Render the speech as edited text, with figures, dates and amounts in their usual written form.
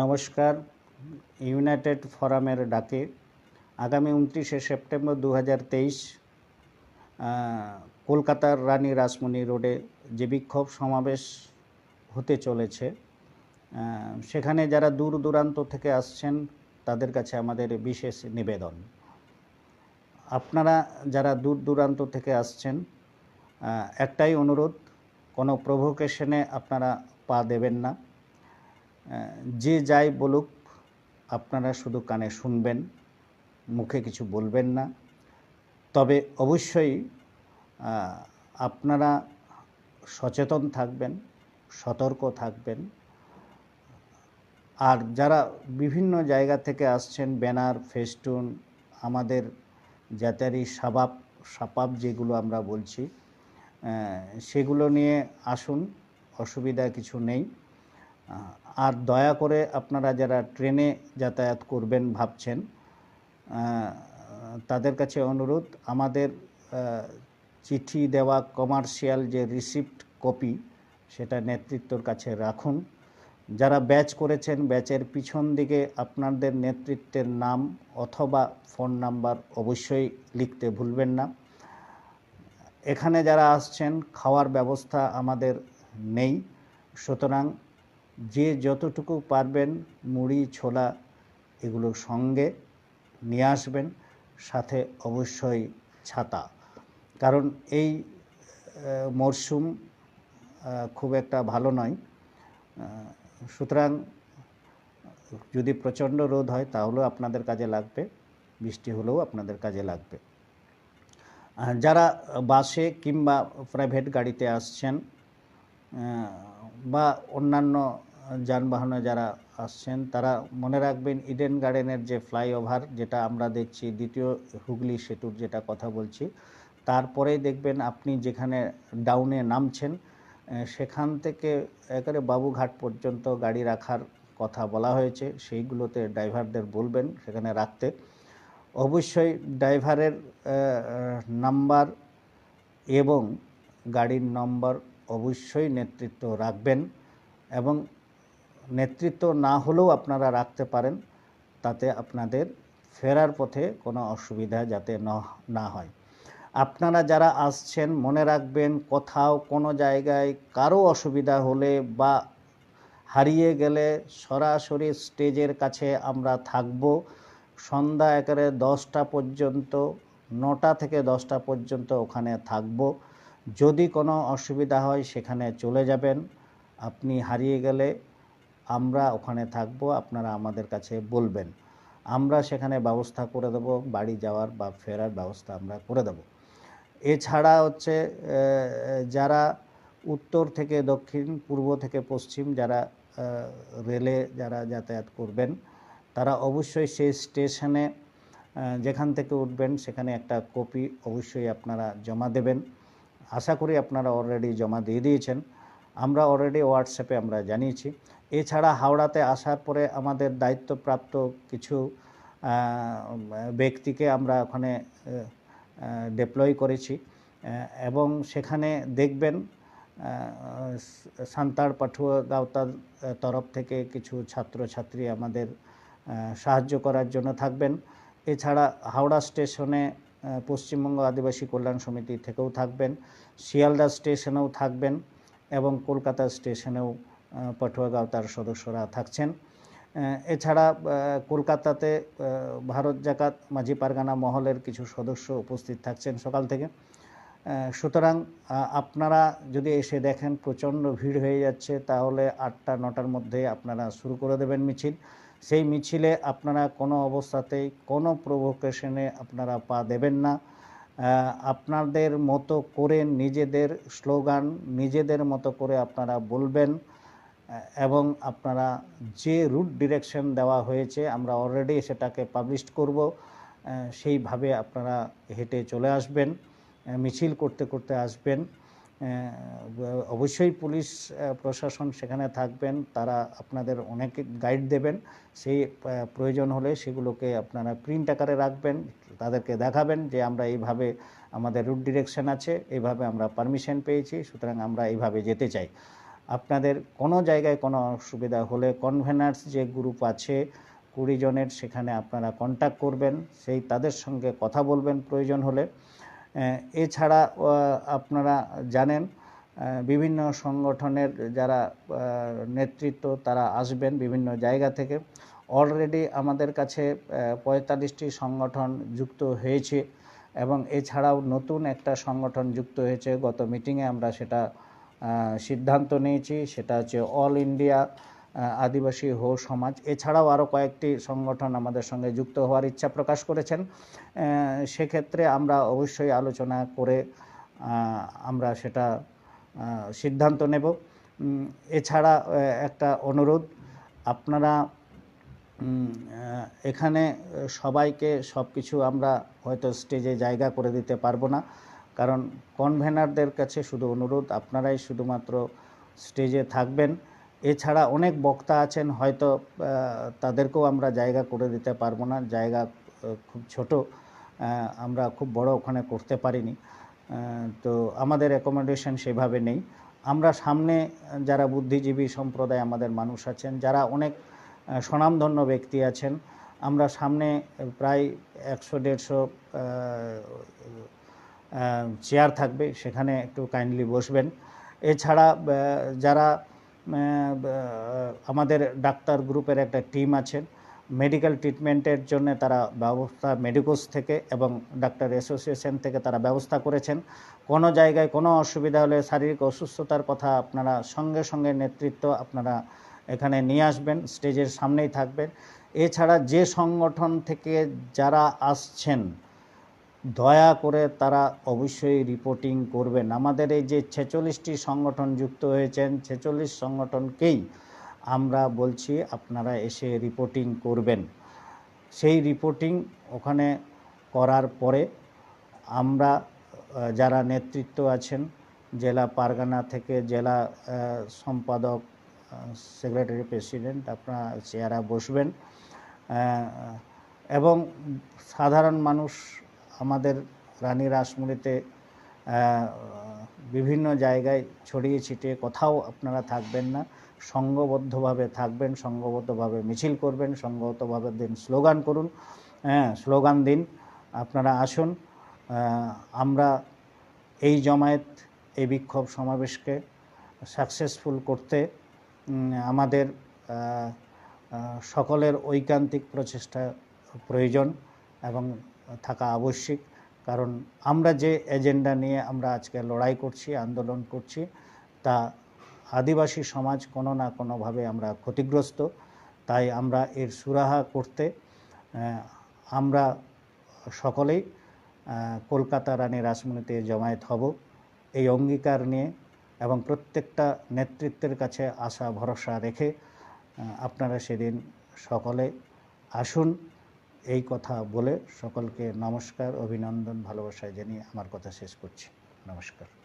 নমস্কার। ইউনাইটেড ফোরামের ডাকে আগামী 29শে সেপ্টেম্বর 2023 কলকাতার রানী রাসমণি রোডে যে বিক্ষোভ সমাবেশ হতে চলেছে, সেখানে যারা দূর দূরান্ত থেকে আসছেন তাদের কাছে আমাদের বিশেষ নিবেদন, আপনারা যারা দূর দূরান্ত থেকে আসছেন, একটাই অনুরোধ, কোনো প্রভোকেশনে আপনারা পা দেবেন না। যে যাই বলুক আপনারা শুধু কানে শুনবেন, মুখে কিছু বলবেন না। তবে অবশ্যই আপনারা সচেতন থাকবেন, সতর্ক থাকবেন। আর যারা বিভিন্ন জায়গা থেকে আসছেন, ব্যানার, ফেস্টুন, আমাদের জাতীয় সাপাপ যেগুলো আমরা বলছি, সেগুলো নিয়ে আসুন, অসুবিধা কিছু নেই। আর দয়া করে আপনারা যারা ট্রেনে যাতায়াত করবেন ভাবছেন, তাদের কাছে অনুরোধ, আমাদের চিঠি দেওয়া কমার্শিয়াল যে রিসিপ্ট কপি, সেটা নেতৃত্বর কাছে রাখুন। যারা ব্যাচ করেছেন, ব্যাচের পিছন দিকে আপনাদের নেতৃত্বের নাম অথবা ফোন নাম্বার অবশ্যই লিখতে ভুলবেন না। এখানে যারা আসছেন, খাওয়ার ব্যবস্থা আমাদের নেই, সুতরাং যে যতটুকু পারবেন মুড়ি, ছোলা এগুলো সঙ্গে নিয়ে আসবেন, সাথে অবশ্যই ছাতা, কারণ এই মরশুম খুব একটা ভালো নয়। সুতরাং যদি প্রচণ্ড রোদ হয় তাহলেও আপনাদের কাজে লাগবে, বৃষ্টি হলেও আপনাদের কাজে লাগবে। যারা বাসে কিংবা প্রাইভেট গাড়িতে আসছেন বা অন্যান্য যানবাহনে যারা আসছেন, তারা মনে রাখবেন ইডেন গার্ডেনের যে ফ্লাইওভার, যেটা আমরা দেখছি দ্বিতীয় হুগলি সেতুর যেটা কথা বলছি, তারপরেই দেখবেন আপনি যেখানে ডাউনে নামছেন, সেখান থেকে একেবারে বাবুঘাট পর্যন্ত গাড়ি রাখার কথা বলা হয়েছে। সেইগুলোতে ড্রাইভারদের বলবেন সেখানে রাখতে। অবশ্যই ড্রাইভারের নাম্বার এবং গাড়ির নম্বর অবশ্যই নেতৃত্ব রাখবেন, এবং নেতৃত্ব না হলেও আপনারা রাখতে পারেন, তাতে আপনাদের ফেরার পথে কোনো অসুবিধা যাতে না হয়। আপনারা যারা আসছেন মনে রাখবেন, কোথাও কোনো জায়গায় কারো অসুবিধা হলে বা হারিয়ে গেলে সরাসরি স্টেজের কাছে আমরা থাকব। সন্ধ্যা একেবারে 10টা পর্যন্ত, 9টা থেকে 10টা পর্যন্ত ওখানে থাকব। যদি কোনো অসুবিধা হয় সেখানে চলে যাবেন। আপনি হারিয়ে গেলে আমরা ওখানে থাকব, আপনারা আমাদের কাছে বলবেন, আমরা সেখানে ব্যবস্থা করে দেব, বাড়ি যাওয়ার বা ফেরার ব্যবস্থা আমরা করে দেব। এছাড়া হচ্ছে যারা উত্তর থেকে দক্ষিণ, পূর্ব থেকে পশ্চিম যারা রেলে যারা যাতায়াত করবেন, তারা অবশ্যই সেই স্টেশনে যেখান থেকে উঠবেন সেখানে একটা কপি অবশ্যই আপনারা জমা দেবেন। আশা করি আপনারা অলরেডি জমা দিয়ে দিয়েছেন, আমরা অলরেডি হোয়াটসঅ্যাপে আমরা জানিয়েছি। এছাড়া হাওড়াতে আসার পরে আমাদের দায়িত্বপ্রাপ্ত কিছু ব্যক্তিকে আমরা ওখানে ডিপ্লয় করেছি, এবং সেখানে দেখবেন সান্তাড় পাঠুয়া গাঁওতার তরফ থেকে কিছু ছাত্রছাত্রী আমাদের সাহায্য করার জন্য থাকবেন। এছাড়া হাওড়া স্টেশনে পশ্চিমবঙ্গ আদিবাসী কল্যাণ সমিতি থেকেও থাকবেন, শিয়ালদা স্টেশনেও থাকবেন, এবং কলকাতা স্টেশনেও পাঠুয়া গাঁওতার সদস্যরা থাকছেন। এছাড়া কলকাতাতে ভারত জাকাত মাঝি পারগানা মহলের কিছু সদস্য উপস্থিত থাকছেন সকাল থেকে। সুতরাং আপনারা যদি এসে দেখেন প্রচণ্ড ভিড় হয়ে যাচ্ছে, তাহলে 8টা-9টার মধ্যে আপনারা শুরু করে দেবেন মিছিল। সেই মিছিলে আপনারা কোনো অবস্থাতেই কোনো প্রভোকেশনে আপনারা পা দেবেন না। আপনাদের মতো করে নিজেদের স্লোগান নিজেদের মতো করে আপনারা বলবেন, এবং আপনারা যে রুট ডিরেকশন দেওয়া হয়েছে আমরা অলরেডি সেটাকে পাবলিশ করব, সেইভাবে আপনারা হেঁটে চলে আসবেন, মিছিল করতে করতে আসবেন। অবশ্যই পুলিশ প্রশাসন সেখানে থাকবেন, তারা আপনাদের অনেক গাইড দেবেন। সেই প্রয়োজন হলে সেগুলোকে আপনারা প্রিন্ট আকারে রাখবেন, তাদেরকে দেখাবেন যে আমরা এইভাবে আমাদের রুট ডিরেকশন আছে, এইভাবে আমরা পারমিশন পেয়েছি, সুতরাং আমরা এইভাবে যেতে চাই। আপনাদের কোনো জায়গায় কোনো অসুবিধা হলে কনভেনার্স যে গ্রুপ আছে 20 জনের, সেখানে আপনারা কন্ট্যাক্ট করবেন, তাদের সঙ্গে কথা বলবেন প্রয়োজন হলে। এছাড়া আপনারা জানেন বিভিন্ন সংগঠনের যারা নেতৃত্ব তারা আসবেন বিভিন্ন জায়গা থেকে। অলরেডি আমাদের কাছে 45টি সংগঠন যুক্ত হয়েছে এবং এছাড়াও নতুন একটা সংগঠন যুক্ত হয়েছে। গত মিটিংয়ে আমরা সেটা সিদ্ধান্ত নিয়েছি, সেটা হচ্ছে অল ইন্ডিয়া আদিবাসী হো সমাজ। এছাড়াও আরও কয়েকটি সংগঠন আমাদের সঙ্গে যুক্ত হওয়ার ইচ্ছা প্রকাশ করেছেন। সেক্ষেত্রে আমরা অবশ্যই আলোচনা করে আমরা সেটা সিদ্ধান্ত নেব। এছাড়া একটা অনুরোধ, আপনারা এখানে সবাইকে সব কিছু আমরা হয়তো স্টেজে জায়গা করে দিতে পারবো না, কারণ কনভেনারদের কাছে শুধু অনুরোধ, আপনারাই শুধুমাত্র স্টেজে থাকবেন। এছাড়া অনেক বক্তা আছেন, হয়তো তাদেরকেও আমরা জায়গা করে দিতে পারবো না, জায়গা খুব ছোট, আমরা খুব বড় ওখানে করতে পারিনি, তো আমাদের অ্যাকোমোডেশন সেভাবে নেই। আমরা সামনে যারা বুদ্ধিজীবী সম্প্রদায় আমাদের মানুষ আছেন, যারা অনেক স্বনামধন্য ব্যক্তি আছেন, আমরা সামনে প্রায় 100-150 চেয়ার থাকবে, সেখানে একটু কাইন্ডলি বসবেন। এছাড়া যারা আমাদের ডাক্তার গ্রুপের একটা টিম আছেন, মেডিকেল ট্রিটমেন্টের জন্য তারা ব্যবস্থা মেডিকোস থেকে এবং ডাক্তার অ্যাসোসিয়েশন থেকে তারা ব্যবস্থা করেছেন। কোনো জায়গায় কোনো অসুবিধা হলে, শারীরিক অসুস্থতার কথা আপনারা সঙ্গে সঙ্গে নেতৃত্ব আপনারা এখানে নিয়ে আসবেন, স্টেজের সামনেই থাকবেন। এছাড়া যে সংগঠন থেকে যারা আসছেন, দয়া করে তারা অবশ্যই রিপোর্টিং করবেন। আমাদের এই যে 46টি সংগঠন যুক্ত হয়েছেন, 46 সংগঠনকেই আমরা বলছি আপনারা এসে রিপোর্টিং করবেন। সেই রিপোর্টিং ওখানে করার পরে আমরা যারা নেতৃত্ব আছেন, জেলা পারগানা থেকে জেলা সম্পাদক, সেক্রেটারি, প্রেসিডেন্ট, আপনারা চেয়ারে বসবেন এবং সাধারণ মানুষ আমাদের রানী রাসমণিতে বিভিন্ন জায়গায় ছড়িয়ে ছিটিয়ে কোথাও আপনারা থাকবেন না, সংঘবদ্ধভাবে থাকবেন, সংঘবদ্ধভাবে মিছিল করবেন, সংঘবদ্ধভাবে দিন স্লোগান করুন, স্লোগান দিন। আপনারা আসুন, আমরা এই জমায়েত, এই বিক্ষোভ সমাবেশকে সাকসেসফুল করতে আমাদের সকলের ঐকান্তিক প্রচেষ্টা প্রয়োজন এবং থাকা আবশ্যিক। কারণ আমরা যে এজেন্ডা নিয়ে আমরা আজকে লড়াই করছি, আন্দোলন করছি, তা আদিবাসী সমাজ কোনো না কোনোভাবে আমরা ক্ষতিগ্রস্ত। তাই আমরা এর সুরাহা করতে আমরা সকলেই কলকাতা রানী রাসমণিতে জমায়েত হব এই অঙ্গীকার নিয়ে, এবং প্রত্যেকটা নেতৃত্বের কাছে আশা ভরসা রেখে আপনারা সেদিন সকলে আসুন। এই কথা বলে সকলকে নমস্কার, অভিনন্দন, ভালোবাসা জানিয়ে আমার কথা শেষ করছি। নমস্কার।